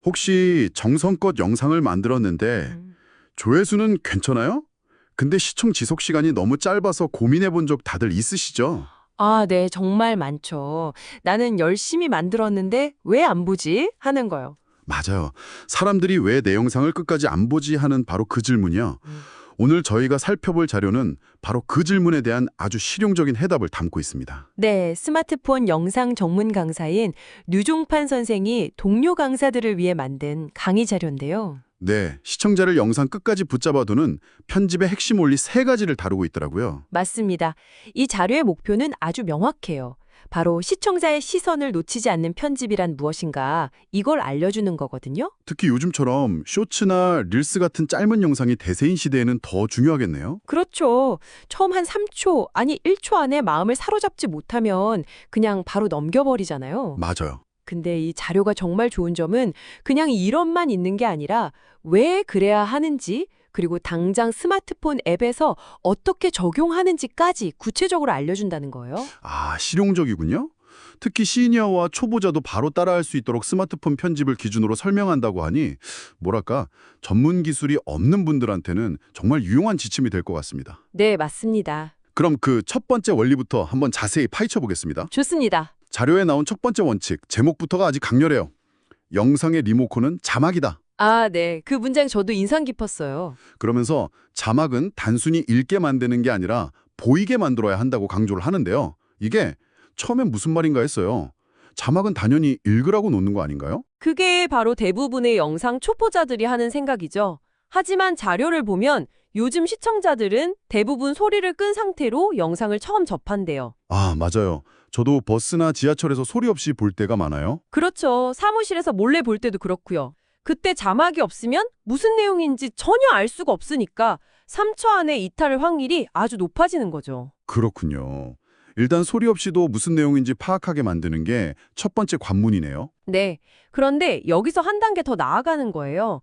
혹시 정성껏 영상을 만들었는데 음. 조회수는 괜찮아요? 근데 시청 지속 시간이 너무 짧아서 고민해 본 적 다들 있으시죠? 아, 네, 정말 많죠. 나는 열심히 만들었는데 왜 안 보지? 하는 거요. 맞아요. 사람들이 왜 내 영상을 끝까지 안 보지 하는 바로 그 질문이요. 음. 오늘 저희가 살펴볼 자료는 바로 그 질문에 대한 아주 실용적인 해답을 담고 있습니다. 네, 스마트폰 영상 전문 강사인 류종판 선생이 동료 강사들을 위해 만든 강의 자료인데요. 네, 시청자를 영상 끝까지 붙잡아두는 편집의 핵심 원리 세 가지를 다루고 있더라고요. 맞습니다. 이 자료의 목표는 아주 명확해요. 바로 시청자의 시선을 놓치지 않는 편집이란 무엇인가, 이걸 알려주는 거거든요. 특히 요즘처럼 쇼츠나 릴스 같은 짧은 영상이 대세인 시대에는 더 중요하겠네요. 그렇죠. 처음 한 3초, 아니 1초 안에 마음을 사로잡지 못하면 그냥 바로 넘겨버리잖아요. 맞아요. 근데 이 자료가 정말 좋은 점은 그냥 이론만 있는 게 아니라 왜 그래야 하는지, 그리고 당장 스마트폰 앱에서 어떻게 적용하는지까지 구체적으로 알려준다는 거예요. 아, 실용적이군요. 특히 시니어와 초보자도 바로 따라할 수 있도록 스마트폰 편집을 기준으로 설명한다고 하니 뭐랄까 전문 기술이 없는 분들한테는 정말 유용한 지침이 될 것 같습니다. 네, 맞습니다. 그럼 그 첫 번째 원리부터 한번 자세히 파헤쳐 보겠습니다. 좋습니다. 자료에 나온 첫 번째 원칙, 제목부터가 아주 강렬해요. 영상의 리모컨은 자막이다. 아, 네. 그 문장 저도 인상 깊었어요. 그러면서 자막은 단순히 읽게 만드는 게 아니라 보이게 만들어야 한다고 강조를 하는데요. 이게 처음엔 무슨 말인가 했어요. 자막은 당연히 읽으라고 놓는 거 아닌가요? 그게 바로 대부분의 영상 초보자들이 하는 생각이죠. 하지만 자료를 보면 요즘 시청자들은 대부분 소리를 끈 상태로 영상을 처음 접한대요. 아, 맞아요. 저도 버스나 지하철에서 소리 없이 볼 때가 많아요. 그렇죠. 사무실에서 몰래 볼 때도 그렇고요. 그때 자막이 없으면 무슨 내용인지 전혀 알 수가 없으니까 3초 안에 이탈할 확률이 아주 높아지는 거죠. 그렇군요. 일단 소리 없이도 무슨 내용인지 파악하게 만드는 게 첫 번째 관문이네요. 네. 그런데 여기서 한 단계 더 나아가는 거예요.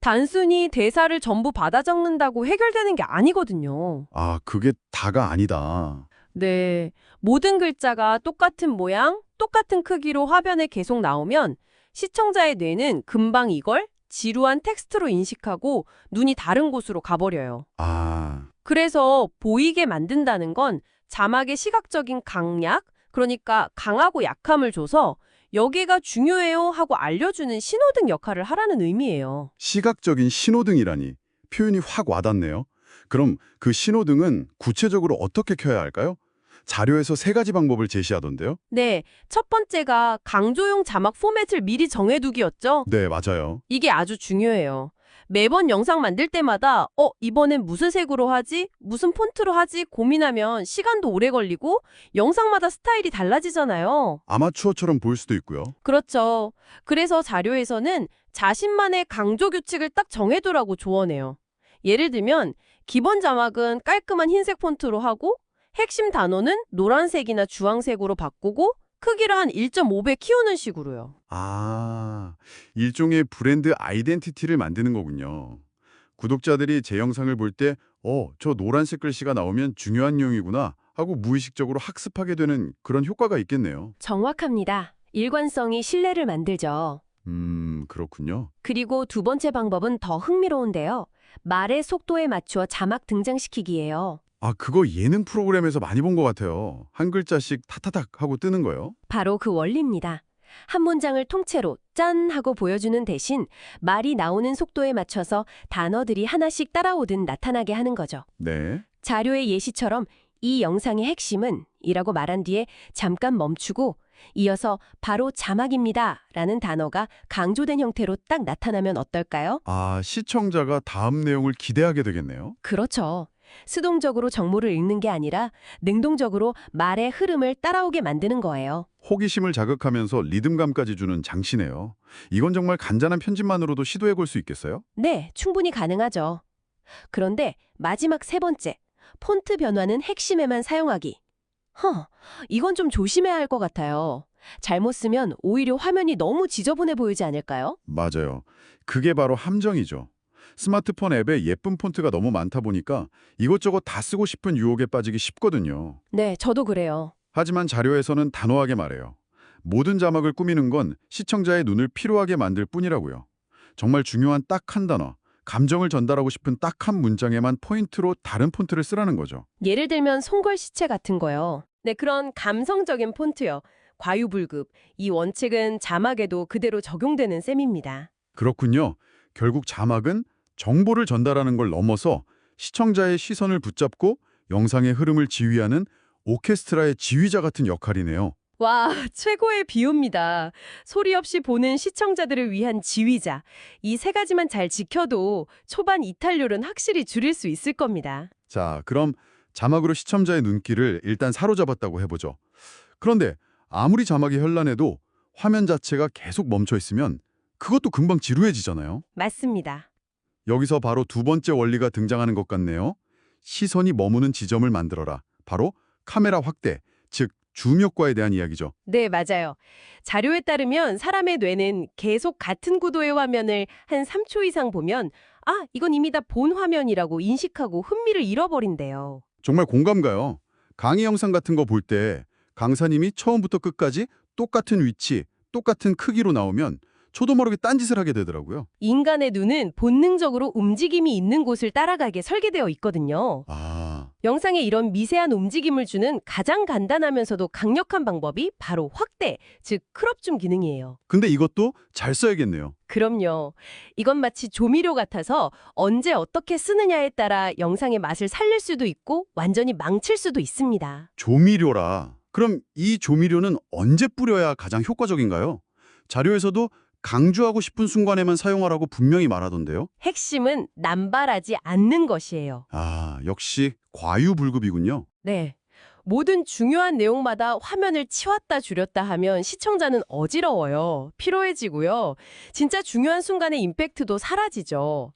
단순히 대사를 전부 받아 적는다고 해결되는 게 아니거든요. 아, 그게 다가 아니다. 네. 모든 글자가 똑같은 모양, 똑같은 크기로 화면에 계속 나오면 시청자의 뇌는 금방 이걸 지루한 텍스트로 인식하고 눈이 다른 곳으로 가버려요. 아, 그래서 보이게 만든다는 건 자막의 시각적인 강약, 그러니까 강하고 약함을 줘서 여기가 중요해요 하고 알려주는 신호등 역할을 하라는 의미예요. 시각적인 신호등이라니 표현이 확 와닿네요. 그럼 그 신호등은 구체적으로 어떻게 켜야 할까요? 자료에서 세 가지 방법을 제시하던데요. 네, 첫 번째가 강조용 자막 포맷을 미리 정해두기였죠. 네, 맞아요. 이게 아주 중요해요. 매번 영상 만들 때마다 이번엔 무슨 색으로 하지? 무슨 폰트로 하지? 고민하면 시간도 오래 걸리고 영상마다 스타일이 달라지잖아요. 아마추어처럼 보일 수도 있고요. 그렇죠. 그래서 자료에서는 자신만의 강조 규칙을 딱 정해두라고 조언해요. 예를 들면 기본 자막은 깔끔한 흰색 폰트로 하고 핵심 단어는 노란색이나 주황색으로 바꾸고 크기를 한 1.5배 키우는 식으로요. 아, 일종의 브랜드 아이덴티티를 만드는 거군요. 구독자들이 제 영상을 볼 때, 저 노란색 글씨가 나오면 중요한 내용이구나 하고 무의식적으로 학습하게 되는 그런 효과가 있겠네요. 정확합니다. 일관성이 신뢰를 만들죠. 그렇군요. 그리고 두 번째 방법은 더 흥미로운데요. 말의 속도에 맞추어 자막 등장시키기예요. 아, 그거 예능 프로그램에서 많이 본 것 같아요. 한 글자씩 타타닥 하고 뜨는 거요. 바로 그 원리입니다. 한 문장을 통째로 짠 하고 보여주는 대신 말이 나오는 속도에 맞춰서 단어들이 하나씩 따라오듯 나타나게 하는 거죠. 네. 자료의 예시처럼 이 영상의 핵심은 이라고 말한 뒤에 잠깐 멈추고 이어서 바로 자막입니다 라는 단어가 강조된 형태로 딱 나타나면 어떨까요? 아, 시청자가 다음 내용을 기대하게 되겠네요. 그렇죠. 수동적으로 정보를 읽는 게 아니라 능동적으로 말의 흐름을 따라오게 만드는 거예요. 호기심을 자극하면서 리듬감까지 주는 장치네요. 이건 정말 간단한 편집만으로도 시도해 볼 수 있겠어요? 네, 충분히 가능하죠. 그런데 마지막 세 번째, 폰트 변화는 핵심에만 사용하기. 이건 좀 조심해야 할 것 같아요. 잘못 쓰면 오히려 화면이 너무 지저분해 보이지 않을까요? 맞아요. 그게 바로 함정이죠. 스마트폰 앱에 예쁜 폰트가 너무 많다 보니까 이것저것 다 쓰고 싶은 유혹에 빠지기 쉽거든요. 네, 저도 그래요. 하지만 자료에서는 단호하게 말해요. 모든 자막을 꾸미는 건 시청자의 눈을 피로하게 만들 뿐이라고요. 정말 중요한 딱 한 단어, 감정을 전달하고 싶은 딱 한 문장에만 포인트로 다른 폰트를 쓰라는 거죠. 예를 들면 송골시체 같은 거요. 네, 그런 감성적인 폰트요. 과유불급. 이 원칙은 자막에도 그대로 적용되는 셈입니다. 그렇군요. 결국 자막은 정보를 전달하는 걸 넘어서 시청자의 시선을 붙잡고 영상의 흐름을 지휘하는 오케스트라의 지휘자 같은 역할이네요. 와, 최고의 비유입니다. 소리 없이 보는 시청자들을 위한 지휘자. 이 세 가지만 잘 지켜도 초반 이탈률은 확실히 줄일 수 있을 겁니다. 자, 그럼 자막으로 시청자의 눈길을 일단 사로잡았다고 해보죠. 그런데 아무리 자막이 현란해도 화면 자체가 계속 멈춰 있으면 그것도 금방 지루해지잖아요. 맞습니다. 여기서 바로 두 번째 원리가 등장하는 것 같네요. 시선이 머무는 지점을 만들어라. 바로 카메라 확대, 즉 줌 효과에 대한 이야기죠. 네, 맞아요. 자료에 따르면 사람의 뇌는 계속 같은 구도의 화면을 한 3초 이상 보면 아, 이건 이미 다 본 화면이라고 인식하고 흥미를 잃어버린대요. 정말 공감 가요. 강의 영상 같은 거 볼 때 강사님이 처음부터 끝까지 똑같은 위치, 똑같은 크기로 나오면 저도 모르게 딴짓을 하게 되더라고요. 인간의 눈은 본능적으로 움직임이 있는 곳을 따라가게 설계되어 있거든요. 영상에 이런 미세한 움직임을 주는 가장 간단하면서도 강력한 방법이 바로 확대, 즉 크롭 줌 기능이에요. 근데 이것도 잘 써야겠네요. 그럼요. 이건 마치 조미료 같아서 언제 어떻게 쓰느냐에 따라 영상의 맛을 살릴 수도 있고 완전히 망칠 수도 있습니다. 조미료라. 그럼 이 조미료는 언제 뿌려야 가장 효과적인가요? 자료에서도 강조하고 싶은 순간에만 사용하라고 분명히 말하던데요. 핵심은 남발하지 않는 것이에요. 역시 과유불급이군요. 네. 모든 중요한 내용마다 화면을 치웠다 줄였다 하면 시청자는 어지러워요. 피로해지고요. 진짜 중요한 순간의 임팩트도 사라지죠.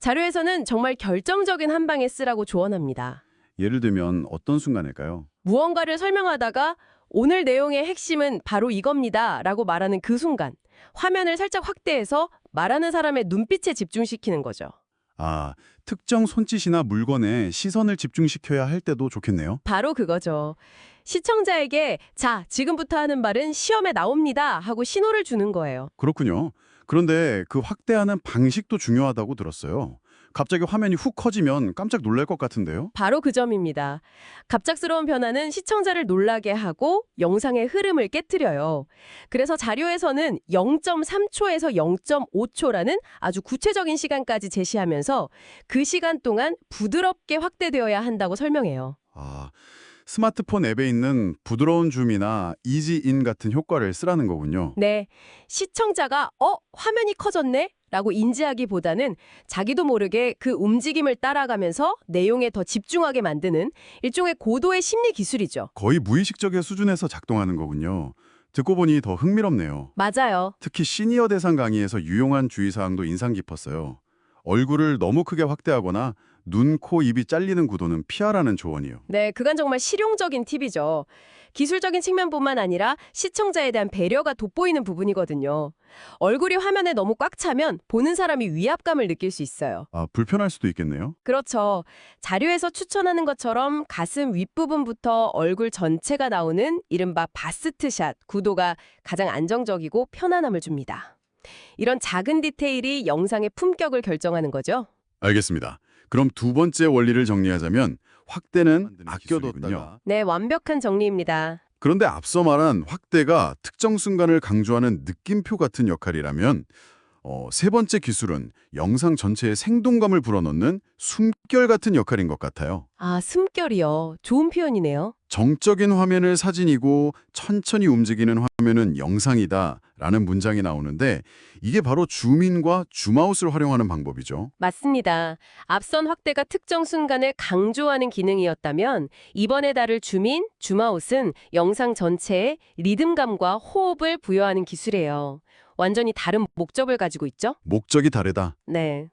자료에서는 정말 결정적인 한 방에 쓰라고 조언합니다. 예를 들면 어떤 순간일까요? 무언가를 설명하다가 오늘 내용의 핵심은 바로 이겁니다 라고 말하는 그 순간 화면을 살짝 확대해서 말하는 사람의 눈빛에 집중시키는 거죠. 특정 손짓이나 물건에 시선을 집중시켜야 할 때도 좋겠네요. 바로 그거죠. 시청자에게 자, 지금부터 하는 말은 시험에 나옵니다 하고 신호를 주는 거예요. 그렇군요. 그런데 그 확대하는 방식도 중요하다고 들었어요. 갑자기 화면이 훅 커지면 깜짝 놀랄 것 같은데요. 바로 그 점입니다. 갑작스러운 변화는 시청자를 놀라게 하고 영상의 흐름을 깨트려요. 그래서 자료에서는 0.3초에서 0.5초라는 아주 구체적인 시간까지 제시하면서 그 시간 동안 부드럽게 확대되어야 한다고 설명해요. 스마트폰 앱에 있는 부드러운 줌이나 이지인 같은 효과를 쓰라는 거군요. 네, 시청자가 화면이 커졌네? 라고 인지하기보다는 자기도 모르게 그 움직임을 따라가면서 내용에 더 집중하게 만드는 일종의 고도의 심리 기술이죠. 거의 무의식적의 수준에서 작동하는 거군요. 듣고 보니 더 흥미롭네요. 맞아요. 특히 시니어 대상 강의에서 유용한 주의사항도 인상 깊었어요. 얼굴을 너무 크게 확대하거나 눈, 코, 입이 잘리는 구도는 피하라는 조언이요. 네, 그건 정말 실용적인 팁이죠. 기술적인 측면뿐만 아니라 시청자에 대한 배려가 돋보이는 부분이거든요. 얼굴이 화면에 너무 꽉 차면 보는 사람이 위압감을 느낄 수 있어요. 불편할 수도 있겠네요. 그렇죠. 자료에서 추천하는 것처럼 가슴 윗부분부터 얼굴 전체가 나오는 이른바 바스트샷 구도가 가장 안정적이고 편안함을 줍니다. 이런 작은 디테일이 영상의 품격을 결정하는 거죠. 알겠습니다. 그럼 두 번째 원리를 정리하자면 확대는 아껴뒀다가 네, 완벽한 정리입니다. 그런데 앞서 말한 확대가 특정 순간을 강조하는 느낌표 같은 역할이라면 세 번째 기술은 영상 전체에 생동감을 불어넣는 숨결 같은 역할인 것 같아요. 숨결이요. 좋은 표현이네요. 정적인 화면을 사진이고 천천히 움직이는 화면은 영상이다 라는 문장이 나오는데 이게 바로 줌인과 줌아웃을 활용하는 방법이죠. 맞습니다. 앞선 확대가 특정 순간을 강조하는 기능이었다면 이번에 다룰 줌인, 줌아웃은 영상 전체에 리듬감과 호흡을 부여하는 기술이에요. 완전히 다른 목적을 가지고 있죠? 목적이 다르다. 네.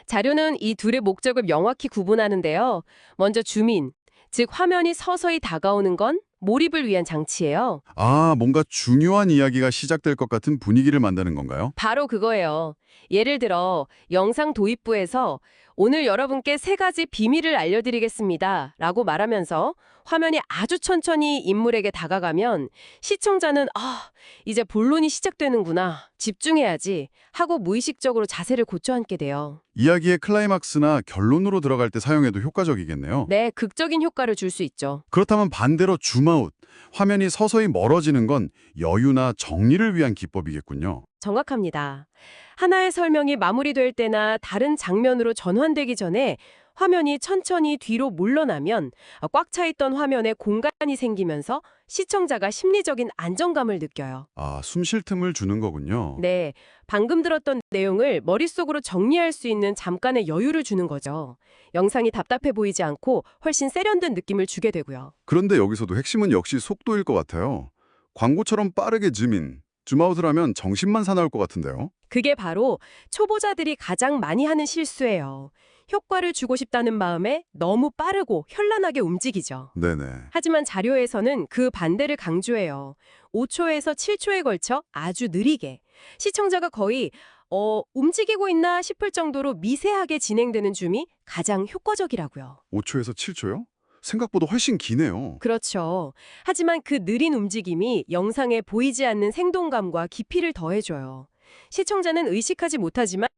자료는 이 둘의 목적을 명확히 구분하는데요. 먼저 줌인, 즉 화면이 서서히 다가오는 건 몰입을 위한 장치예요. 아, 뭔가 중요한 이야기가 시작될 것 같은 분위기를 만드는 건가요? 바로 그거예요. 예를 들어 영상 도입부에서 오늘 여러분께 3가지 비밀을 알려드리겠습니다 라고 말하면서 화면이 아주 천천히 인물에게 다가가면 시청자는 이제 본론이 시작되는구나, 집중해야지 하고 무의식적으로 자세를 고쳐앉게 돼요. 이야기의 클라이막스나 결론으로 들어갈 때 사용해도 효과적이겠네요. 네, 극적인 효과를 줄 수 있죠. 그렇다면 반대로 줌아웃, 화면이 서서히 멀어지는 건 여유나 정리를 위한 기법이겠군요. 정확합니다. 하나의 설명이 마무리될 때나 다른 장면으로 전환되기 전에 화면이 천천히 뒤로 물러나면 꽉 차 있던 화면에 공간이 생기면서 시청자가 심리적인 안정감을 느껴요. 아, 숨 쉴 틈을 주는 거군요. 네, 방금 들었던 내용을 머릿속으로 정리할 수 있는 잠깐의 여유를 주는 거죠. 영상이 답답해 보이지 않고 훨씬 세련된 느낌을 주게 되고요. 그런데 여기서도 핵심은 역시 속도일 것 같아요. 광고처럼 빠르게 줌인, 줌아웃을 하면 정신만 사나울 것 같은데요. 그게 바로 초보자들이 가장 많이 하는 실수예요. 효과를 주고 싶다는 마음에 너무 빠르고 현란하게 움직이죠. 네네. 하지만 자료에서는 그 반대를 강조해요. 5초에서 7초에 걸쳐 아주 느리게. 시청자가 거의 움직이고 있나 싶을 정도로 미세하게 진행되는 줌이 가장 효과적이라고요. 5초에서 7초요? 생각보다 훨씬 기네요. 그렇죠. 하지만 그 느린 움직임이 영상에 보이지 않는 생동감과 깊이를 더해줘요. 시청자는 의식하지 못하지만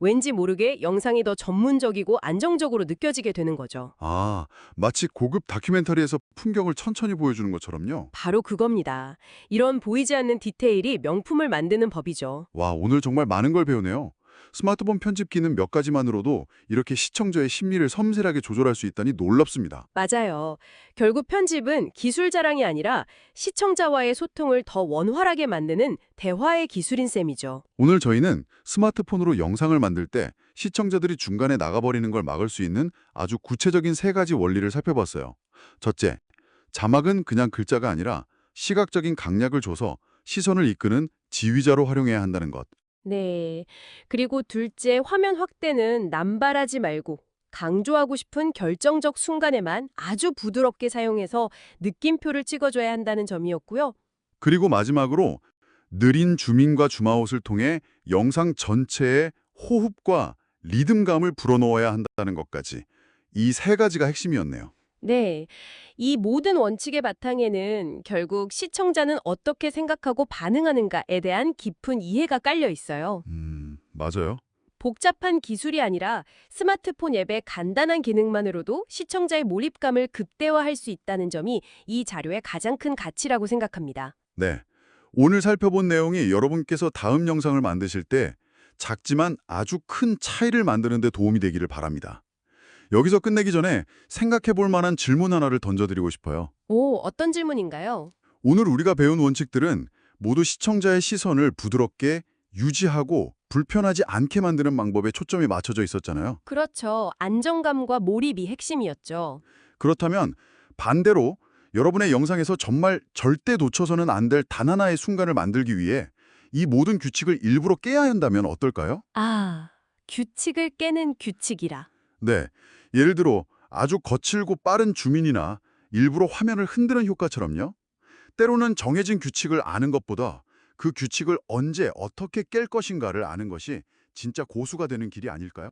왠지 모르게 영상이 더 전문적이고 안정적으로 느껴지게 되는 거죠. 아, 마치 고급 다큐멘터리에서 풍경을 천천히 보여주는 것처럼요. 바로 그겁니다. 이런 보이지 않는 디테일이 명품을 만드는 법이죠. 와, 오늘 정말 많은 걸 배우네요. 스마트폰 편집 기능 몇 가지만으로도 이렇게 시청자의 심리를 섬세하게 조절할 수 있다니 놀랍습니다. 맞아요. 결국 편집은 기술 자랑이 아니라 시청자와의 소통을 더 원활하게 만드는 대화의 기술인 셈이죠. 오늘 저희는 스마트폰으로 영상을 만들 때 시청자들이 중간에 나가버리는 걸 막을 수 있는 아주 구체적인 3가지 원리를 살펴봤어요. 첫째, 자막은 그냥 글자가 아니라 시각적인 강약을 줘서 시선을 이끄는 지휘자로 활용해야 한다는 것. 네. 그리고 둘째, 화면 확대는 남발하지 말고 강조하고 싶은 결정적 순간에만 아주 부드럽게 사용해서 느낌표를 찍어줘야 한다는 점이었고요. 그리고 마지막으로 느린 줌인과 줌아웃을 통해 영상 전체의 호흡과 리듬감을 불어넣어야 한다는 것까지 이 3가지가 핵심이었네요. 네. 이 모든 원칙의 바탕에는 결국 시청자는 어떻게 생각하고 반응하는가에 대한 깊은 이해가 깔려 있어요. 맞아요. 복잡한 기술이 아니라 스마트폰 앱의 간단한 기능만으로도 시청자의 몰입감을 극대화할 수 있다는 점이 이 자료의 가장 큰 가치라고 생각합니다. 네. 오늘 살펴본 내용이 여러분께서 다음 영상을 만드실 때 작지만 아주 큰 차이를 만드는 데 도움이 되기를 바랍니다. 여기서 끝내기 전에 생각해 볼 만한 질문 하나를 던져드리고 싶어요. 오, 어떤 질문인가요? 오늘 우리가 배운 원칙들은 모두 시청자의 시선을 부드럽게 유지하고 불편하지 않게 만드는 방법에 초점이 맞춰져 있었잖아요. 그렇죠. 안정감과 몰입이 핵심이었죠. 그렇다면 반대로 여러분의 영상에서 정말 절대 놓쳐서는 안 될 단 하나의 순간을 만들기 위해 이 모든 규칙을 일부러 깨야 한다면 어떨까요? 아, 규칙을 깨는 규칙이라. 네, 예를 들어 아주 거칠고 빠른 줌인이나 일부러 화면을 흔드는 효과처럼요. 때로는 정해진 규칙을 아는 것보다 그 규칙을 언제 어떻게 깰 것인가를 아는 것이 진짜 고수가 되는 길이 아닐까요?